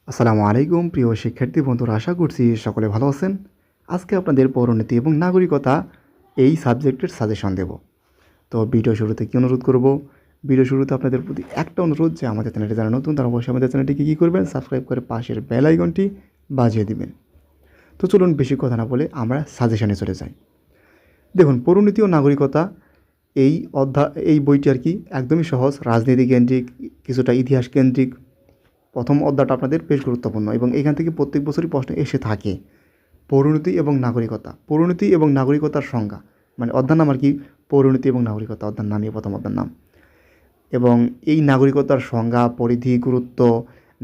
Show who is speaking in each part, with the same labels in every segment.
Speaker 1: আসসালামু আলাইকুম প্রিয় শিক্ষার্থী বন্ধুরা, আশা করছি সকলে ভালো আছেন। আজকে আপনাদের পৌরনীতি এবং নাগরিকতা এই সাবজেক্টের সাজেশন দেব। তো ভিডিও শুরুতে কী অনুরোধ করব, ভিডিও শুরুতে আপনাদের প্রতি একটা অনুরোধ যে আমাদের চ্যানেলটি যারা নতুন তারা অবশ্যই আমাদের চ্যানেলটিকে কী করবেন, সাবস্ক্রাইব করে পাশের বেল আইকনটি বাজিয়ে দিবেন। তো চলুন বেশি কথা না বলে আমরা সাজেশনে চলে যাই। দেখুন, পৌরনীতি ও নাগরিকতা এই বইটি আর কি একদমই সহজ, রাজনীতি কেন্দ্রিক, কিছুটা ইতিহাস কেন্দ্রিক। প্রথম অধ্যায়টা আপনাদের বেশ গুরুত্বপূর্ণ এবং এখান থেকে প্রত্যেক বছরই প্রশ্ন এসে থাকে। পৌরনীতি এবং নাগরিকতা, পৌরনীতি এবং নাগরিকতার সংজ্ঞা, মানে অধ্যায়ের নাম আর কি পৌরনীতি এবং নাগরিকতা, অধ্যায়ের নামই প্রথম অধ্যায়ের নাম। এবং এই নাগরিকতার সংজ্ঞা, পরিধি, গুরুত্ব,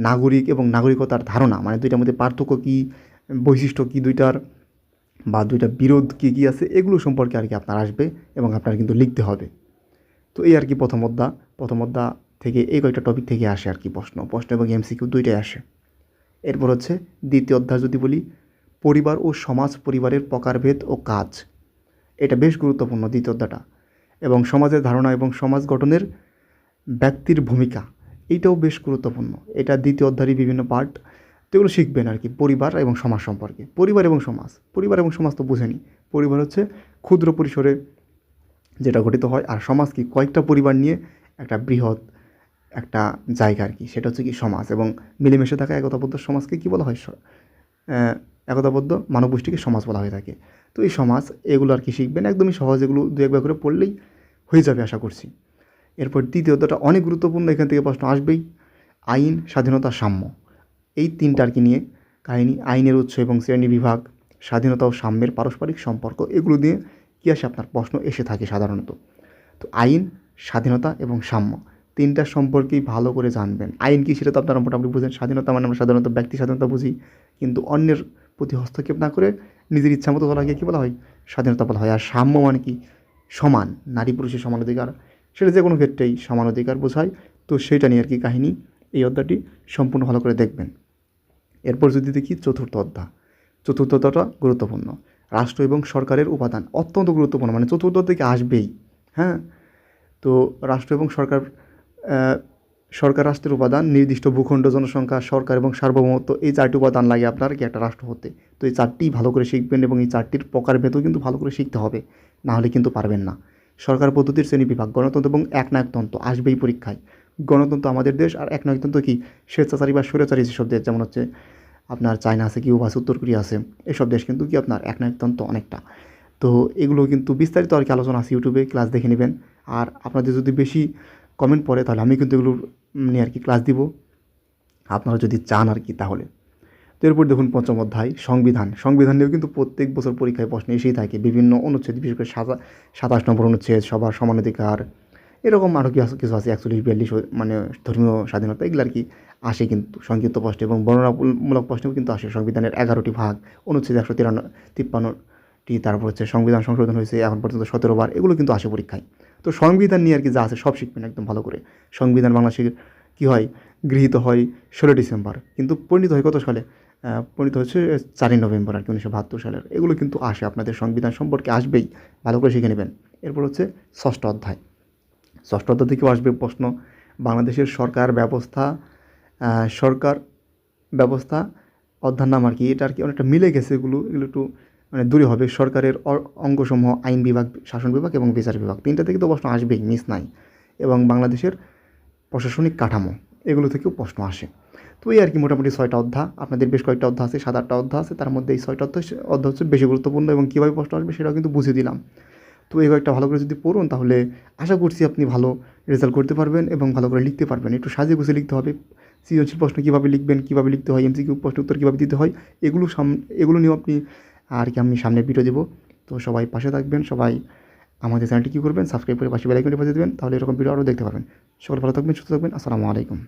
Speaker 1: নাগরিক এবং নাগরিকতার ধারণা, মানে দুইটার মধ্যে পার্থক্য কী, বৈশিষ্ট্য কী দুইটার, বা দুইটা বিরোধ কী কী আছে, এগুলো সম্পর্কে আর কি আপনার আসবে এবং আপনার কিন্তু লিখতে হবে। তো এই আর কি প্রথম অধ্যায় থেকে এই কয়েকটা টপিক থেকে আসে আর কি প্রশ্ন এবং এমসিকিউ দুইটাই আসে। এরপর হচ্ছে দ্বিতীয় অধ্যায় যদি বলি, পরিবার ও সমাজ, পরিবারের প্রকারভেদ ও কাজ। এটা বেশ গুরুত্বপূর্ণ দ্বিতীয় অধ্যায়টা। এবং সমাজের ধারণা এবং সমাজ গঠনের ব্যক্তির ভূমিকা, এইটাও বেশ গুরুত্বপূর্ণ। এটা দ্বিতীয় অধ্যায়েরই বিভিন্ন পার্ট, তো এগুলো শিখবেন আর কি পরিবার এবং সমাজ সম্পর্কে। পরিবার এবং সমাজ তো বুঝেনি। পরিবার হচ্ছে ক্ষুদ্র পরিসরে যেটা গঠিত হয়, আর সমাজ কি কয়েকটা পরিবার নিয়ে একটা বৃহৎ একটা জায়গা আর কি, সেটা হচ্ছে কি সমাজ। এবং মিলেমিশে থাকা একতাবদ্ধ সমাজকে কী বলা হয়, একতাবদ্ধ মানব গোষ্ঠীকে সমাজ বলা হয়ে থাকে। তো এই সমাজ এগুলো আর কি শিখবেন, একদমই সহজ, এগুলো দু একবার করে পড়লেই হয়ে যাবে আশা করছি। এরপর দ্বিতীয়টা অনেক গুরুত্বপূর্ণ, এখান থেকে প্রশ্ন আসবেই। আইন, স্বাধীনতা, সাম্য, এই তিনটা আর কি নিয়ে কাহিনী। আইনের উৎস এবং শ্রেণী বিভাগ, স্বাধীনতা ও সাম্যের পারস্পরিক সম্পর্ক, এগুলো দিয়ে কী আসে আপনার প্রশ্ন এসে থাকে সাধারণত। তো আইন, স্বাধীনতা এবং সাম্য, তিনটার সম্পর্কেই ভালো করে জানবেন। আইন কী সেটা তো আপনারা মোটামুটি বুঝেন। স্বাধীনতা মানে আমরা সাধারণত ব্যক্তি স্বাধীনতা বুঝি, কিন্তু অন্যের প্রতি হস্তক্ষেপ না করে নিজের ইচ্ছা মতো চলাকে কী বলা হয়, স্বাধীনতা বলা হয়। আর সাম্য মানে কি, সমান, নারী পুরুষের সমান অধিকার, সেটা যে কোনো ক্ষেত্রেই সমান অধিকার বোঝায়। তো সেইটা নিয়ে আর কি কাহিনী। এই অধ্যায়টি সম্পূর্ণ ভালো করে দেখবেন। এরপর যদি দেখি চতুর্থটা গুরুত্বপূর্ণ, রাষ্ট্র এবং সরকারের উপাদান, অত্যন্ত গুরুত্বপূর্ণ, মানে চতুর্থ থেকে আসবেই। হ্যাঁ, তো রাষ্ট্র এবং সরকার রাষ্ট্রের উপাদান, নির্দিষ্ট ভূখণ্ড, জনসংখ্যা, সরকার এবং সার্বভৌমত্ব, এই চারটি উপাদান লাগে আপনার কি একটা রাষ্ট্র হতে। তো এই চারটি ভালো করে শিখবেন এবং এই চারটির প্রকারভেদও কিন্তু ভালো করে শিখতে হবে, না হলে কিন্তু পারবেন না। সরকার পদ্ধতির শ্রেণীবিভাগ, গণতন্ত্র এবং একনায়কতন্ত্র আসবেই পরীক্ষায়। গণতন্ত্র আমাদের দেশ, আর একনায়কতন্ত্র কি স্বেচ্ছাচারী বা স্বৈরাচারী যেসব দেশ, যেমন হচ্ছে আপনার চায়না আছে, কিউবা আছে, উত্তর কোরিয়া আছে, এসব দেশ কিন্তু কি আপনার একনায়কতন্ত্র অনেকটা। তো এগুলো কিন্তু বিস্তারিত আর কি আলোচনা আছে, ইউটিউবে ক্লাস দেখে নেবেন। আর আপনাদের যদি বেশি কমেন্ট পড়ে তাহলে আমি কিন্তু এগুলো নিয়ে আর কি ক্লাস দিব, আপনারা যদি চান আর কি তাহলে। তো এরপর দেখুন পঞ্চম অধ্যায়, সংবিধান নিয়েও কিন্তু প্রত্যেক বছর পরীক্ষায় প্রশ্ন এসেই থাকে। বিভিন্ন অনুচ্ছেদ, বিশেষ করে 27 নম্বর অনুচ্ছেদ, সবার সমান অধিকার, এরকম আরও কিছু আছে, 41-42, মানে ধর্মীয় স্বাধীনতা, এগুলো আর কি আসে কিন্তু সংক্ষিপ্ত প্রশ্ন। এবং বর্ণনামূলক প্রশ্নও কিন্তু আসে। সংবিধানের 11টি ভাগ, অনুচ্ছেদ 153টি, তারপর হচ্ছে সংবিধান সংশোধন হয়েছে এখন পর্যন্ত 17 বার, এগুলো কিন্তু আসে পরীক্ষায়। তো সংবিধান নিয়ে আর কি যা আছে সব শিখবেন একদম ভালো করে। সংবিধান বাংলাদেশের কী হয়, গৃহীত হয় 16 ডিসেম্বর, কিন্তু পরিণত হয় কত সালে, পরিণত হচ্ছে 4ই নভেম্বর আর কি 1972 সালের। এগুলো কিন্তু আসে, আপনাদের সংবিধান সম্পর্কে আসবেই, ভালো করে শিখে নেবেন। এরপর হচ্ছে ষষ্ঠ অধ্যায় থেকেও আসবে প্রশ্ন। বাংলাদেশের সরকার ব্যবস্থা অধ্যায়ের নাম আর কি, এটা আর কি অনেকটা মিলে গেছে, এগুলো একটু মানে দূরে হবে। সরকারের অঙ্গসমূহ, আইন বিভাগ, শাসন বিভাগ এবং বিচার বিভাগ, তিনটা থেকে তো প্রশ্ন আসবেই, মিস নাই। এবং বাংলাদেশের প্রশাসনিক কাঠামো, এগুলো থেকেও প্রশ্ন আসে। তো এই আর কি মোটামুটি 6টা অধ্যায়। আপনাদের বেশ কয়েকটা অধ্যায় আছে, 7-8টা অধ্যায় আছে, তার মধ্যে এই 6টা অধ্যায় হচ্ছে বেশি গুরুত্বপূর্ণ এবং কীভাবে প্রশ্ন আসবে সেটাও কিন্তু বুঝিয়ে দিলাম। তো এই কয়েকটা ভালো করে যদি পড়ুন তাহলে আশা করছি আপনি ভালো রেজাল্ট করতে পারবেন এবং ভালো করে লিখতে পারবেন। একটু সাজিয়ে গুছিয়ে লিখতে হবে। সৃজনশীল প্রশ্ন কীভাবে লিখবেন, কীভাবে লিখতে হয়, এমসিকিউ প্রশ্ন উত্তর কীভাবে দিতে হয়, এগুলো নিয়েও আপনি আর কি আমি সামনে ভিডিও দেবো। তো সবাই পাশে থাকবেন, সবাই আমাদের চ্যানেলটি কী করবেন, সাবস্ক্রাইব করে পাশে বেল আইকনটি বাজিয়ে দেবেন, তাহলে এরকম ভিডিও আরও দেখতে পারবেন। সকলে ভালো থাকবেন, সুস্থ থাকবেন। আসসালামু আলাইকুম।